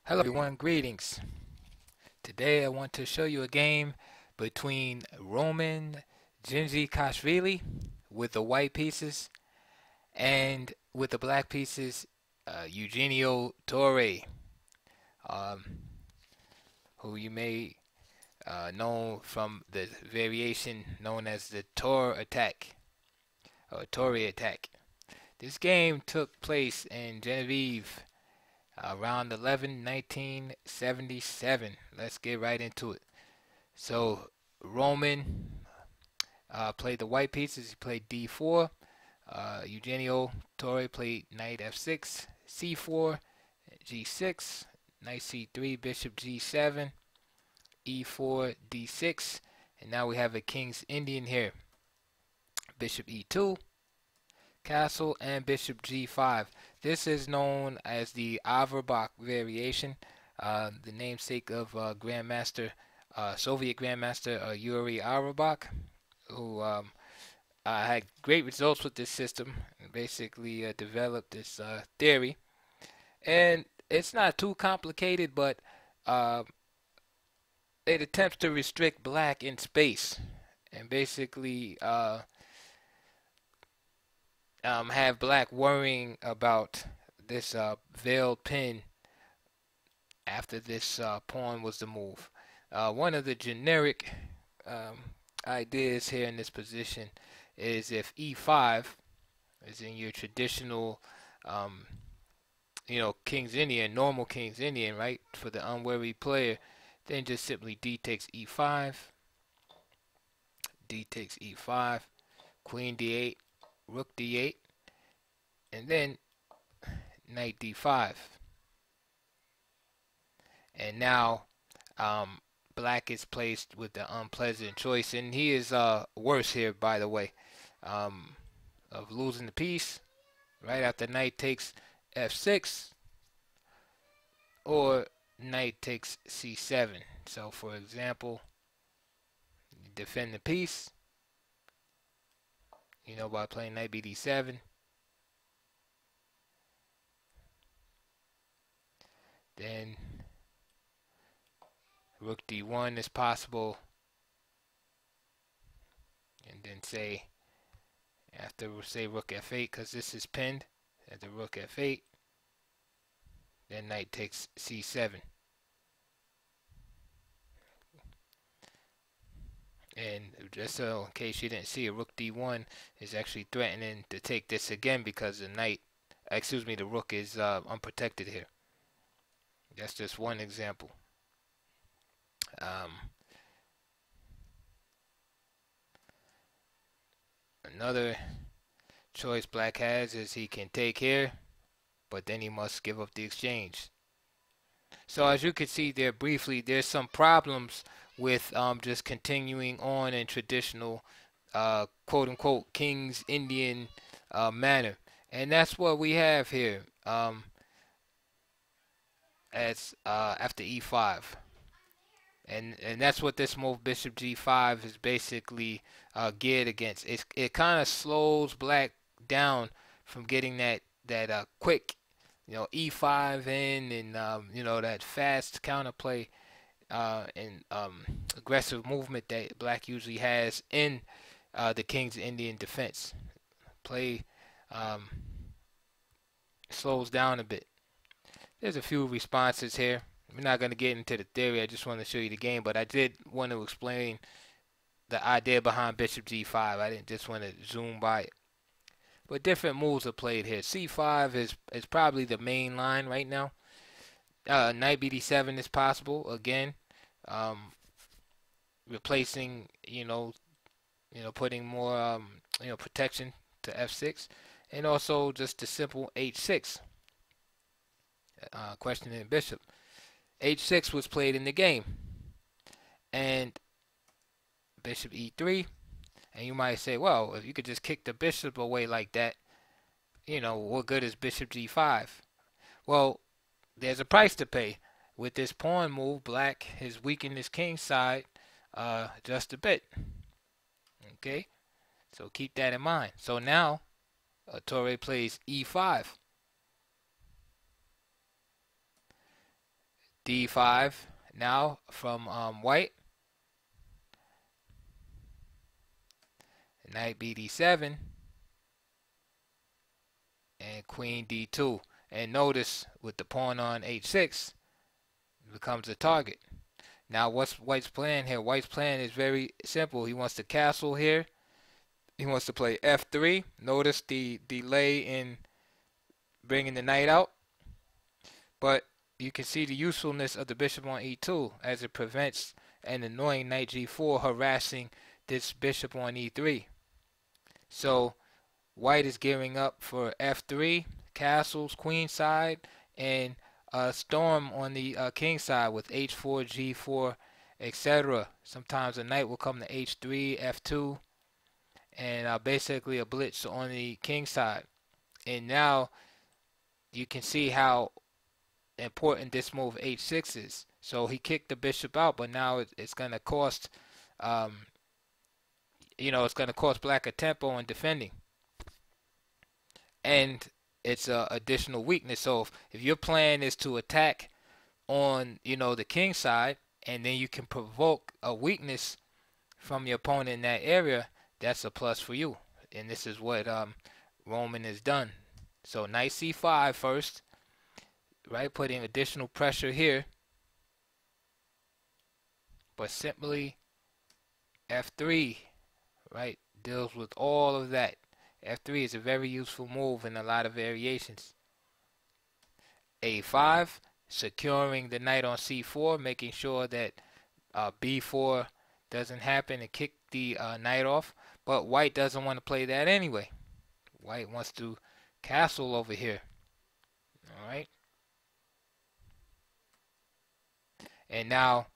Hello everyone, greetings. Today I want to show you a game between Roman DzindDzichashvili with the white pieces and with the black pieces Eugenio Torre, um, who you may know from the variation known as the Torre attack or Torre attack. This game took place in Genevieve around 1977. Let's get right into it. So Roman played the white pieces. He played d4. Eugenio Torre played knight f6, c4, g6, knight c3, bishop g7, e4, d6, and now we have a King's Indian here. Bishop e2, castle, and bishop g5. This is known as the Averbach variation, the namesake of Soviet Grandmaster Yuri Averbach, who had great results with this system and basically developed this theory. And it's not too complicated, but uh, it attempts to restrict black in space and basically have black worrying about this veiled pin after this pawn was the move. One of the generic um, ideas here in this position is if e5 is in your traditional, um, King's Indian, normal King's Indian, right? For the unwary player, then just simply d takes e5, d takes e5, queen d8, rook d8, and then knight d5. And now black is placed with the unpleasant choice, and he is worse here, by the way, of losing the piece right after knight takes f6 or knight takes c7. So for example, you defend the piece, by playing knight bd7. Then rook d1 is possible, and then say after rook f8, because this is pinned at the rook f8, then knight takes c7. And just so in case you didn't see, a rook d1 is actually threatening to take this again because the rook is unprotected here. That's just one example. Another choice black has is he can take here, but then he must give up the exchange. So as you can see there briefly, there's some problems with just continuing on in traditional quote-unquote King's Indian manner. And that's what we have here as after e5. And that's what this move bishop g5 is basically geared against. It kind of slows black down from getting that quick, e5 in, and that fast counterplay and aggressive movement that black usually has in the King's Indian defense. Play slows down a bit. There's a few responses here. We're not going to get into the theory. I just want to show you the game, but I did want to explain the idea behind bishop g5. I didn't just want to zoom by it. But different moves are played here. c5 is probably the main line right now. Knight bd7 is possible again, replacing putting more protection to f6, and also just the simple h6, questioning bishop. h6 was played in the game, and bishop e3, and you might say, well, if you could just kick the bishop away like that, what good is bishop g5? Well, there's a price to pay. With this pawn move, black has weakened his king side just a bit. Okay, so keep that in mind. So now Torre plays e5. D5 now from white. Knight BD7 and Queen D2. And notice with the pawn on H6 becomes a target. Now what's White's plan here? White's plan is very simple. He wants to castle here. He wants to play F3. Notice the delay in bringing the knight out. But you can see the usefulness of the bishop on E2 as it prevents an annoying knight G4 harassing this bishop on E3. So White is gearing up for F3, castles, queen side, and a storm on the king side with H4, G4, etc. Sometimes a knight will come to H3, F2, and basically a blitz on the king side. And now you can see how important this move H6 is. So he kicked the bishop out, but now it's going to cost, it's going to cost black a tempo in defending. And it's an additional weakness. So if your plan is to attack on, the king side, and then you can provoke a weakness from your opponent in that area, that's a plus for you. And this is what Roman has done. So knight C5 first, right? Putting additional pressure here. But simply F3, right, deals with all of that. F3 is a very useful move in a lot of variations. A5, securing the knight on C4, making sure that B4 doesn't happen and kick the knight off. But White doesn't want to play that anyway. White wants to castle over here. All right. And now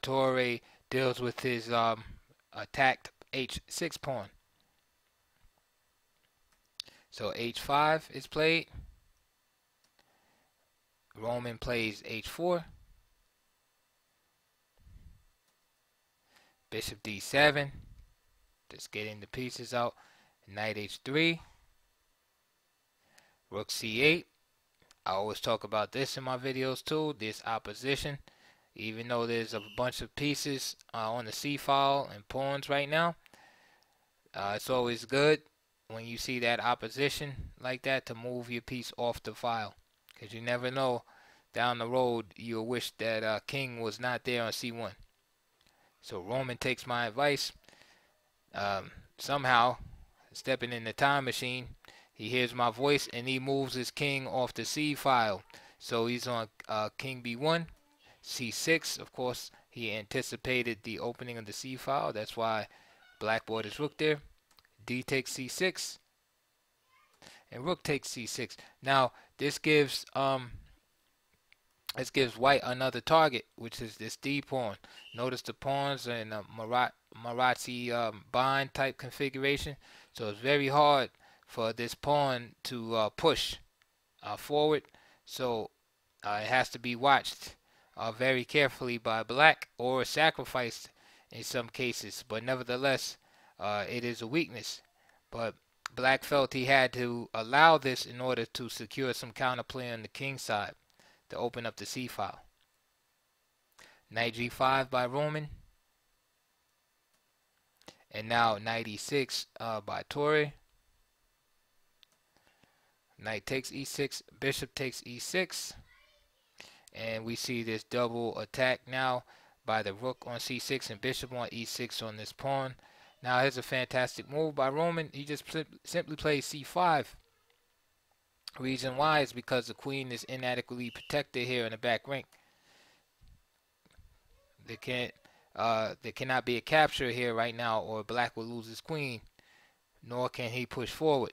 Torre deals with his attacked H6 pawn. So H5 is played. Roman plays H4. Bishop D7. Just getting the pieces out. Knight H3. Rook C8. I always talk about this in my videos too. This opposition. Even though there's a bunch of pieces on the C file and pawns right now. It's always good when you see that opposition like that to move your piece off the file, because you never know, down the road you'll wish that king was not there on C1. So Roman takes my advice. Somehow, stepping in the time machine, he hears my voice and he moves his king off the C file. So he's on king B1, C6. Of course, he anticipated the opening of the C file. That's why black brought his rook there. D takes C6, and rook takes C6. Now this gives White another target, which is this D pawn. Notice the pawns in a Marazzi bind type configuration, so it's very hard for this pawn to push forward. So it has to be watched very carefully by black, or sacrificed in some cases. But nevertheless, it is a weakness. But black felt he had to allow this in order to secure some counterplay on the king side to open up the C file. Knight G5 by Roman. And now knight E6 by Torre. Knight takes E6, bishop takes E6. And we see this double attack now by the rook on C6 and bishop on E6 on this pawn. Now here's a fantastic move by Roman. He just simply plays C5. Reason why is because the queen is inadequately protected here in the back rank. There cannot be a capture here right now, or black will lose his queen, nor can he push forward.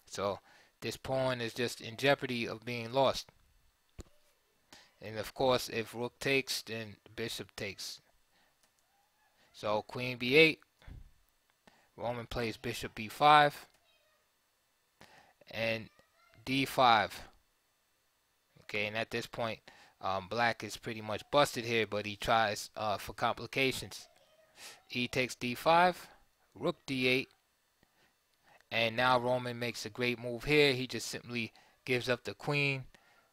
So this pawn is just in jeopardy of being lost. And of course, if rook takes, then bishop takes. So queen B8. Roman plays bishop B5. And D5. Okay, and at this point, black is pretty much busted here, but he tries for complications. E takes D5. Rook D8. And now Roman makes a great move here. He just simply gives up the queen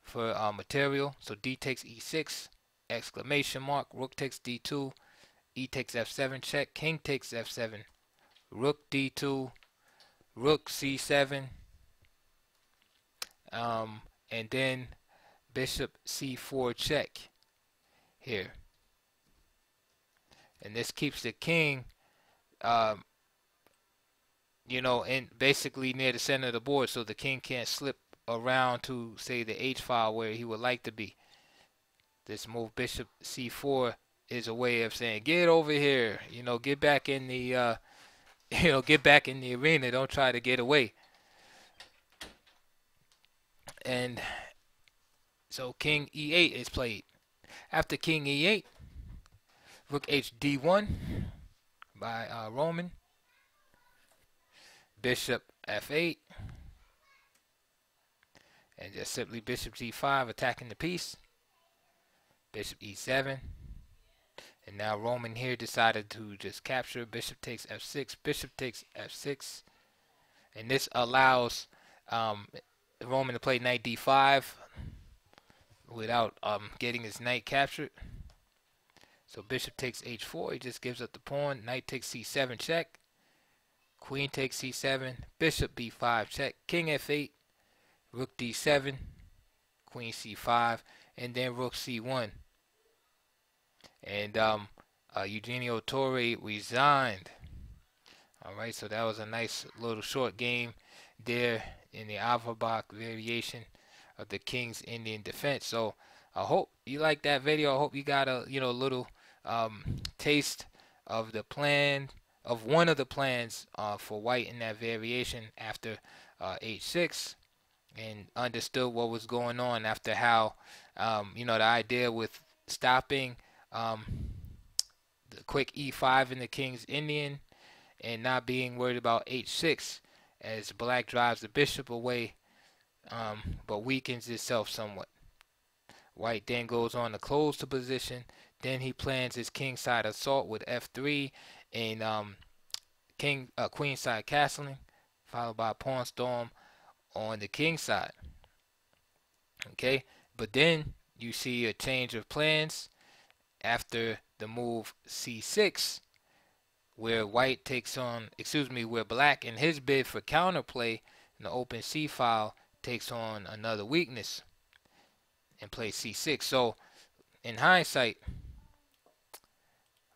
for material. So D takes E6, exclamation mark, rook takes D2, E takes F7 check, king takes F7, rook D2, rook C7, and then bishop C4 check here. And this keeps the king, um, in basically near the center of the board, so the king can't slip around to, say, the H file where he would like to be. This move bishop C4 is a way of saying, get over here, get back in the, get back in the arena. Don't try to get away. And so king E8 is played. After king E8, rook HD1 by Roman. Bishop F8. And just simply bishop G5 attacking the piece. Bishop E7. And now Roman here decided to just capture. Bishop takes F6. Bishop takes F6. And this allows Roman to play knight D5 without getting his knight captured. So bishop takes H4. He just gives up the pawn. Knight takes C7 check. Queen takes C7. Bishop B5 check. King F8. Rook D7. Queen C5. And then rook C1. And Eugenio Torre resigned. Alright, so that was a nice little short game there in the Averbach variation of the King's Indian defense. So I hope you liked that video. I hope you got a little taste of the plan, of one of the plans for white in that variation after H6, and understood what was going on after how the idea with stopping the quick E5 in the King's Indian and not being worried about H6 as black drives the bishop away, but weakens itself somewhat. White then goes on to close the position. Then he plans his kingside assault with F3 and queenside castling, followed by pawn storm on the king side. Okay, but then you see a change of plans after the move C6, where white takes on, where black in his bid for counterplay in the open C file takes on another weakness and plays C6. So in hindsight,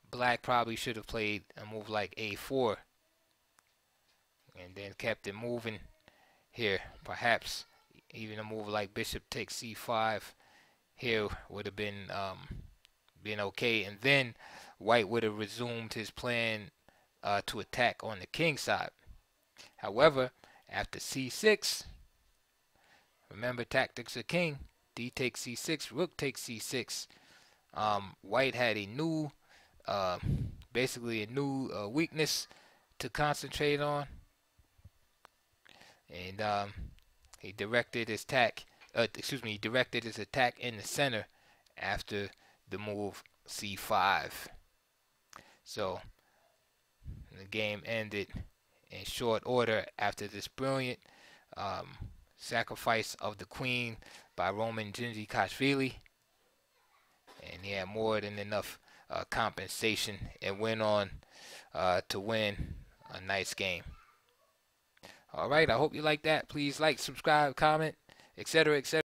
black probably should have played a move like A4 and then kept it moving here. Perhaps even a move like bishop takes C5 here would have been okay, and then white would have resumed his plan to attack on the king side. However, after C6, remember tactics of king, D takes C6, rook takes C6. White had a new, basically a new weakness to concentrate on, and he directed his attack. He directed his attack in the center after the move C5. So the game ended in short order after this brilliant sacrifice of the queen by Roman DzindDzichashvili, and he had more than enough compensation and went on to win a nice game. Alright, I hope you like that. Please like, subscribe, comment, etc., etc.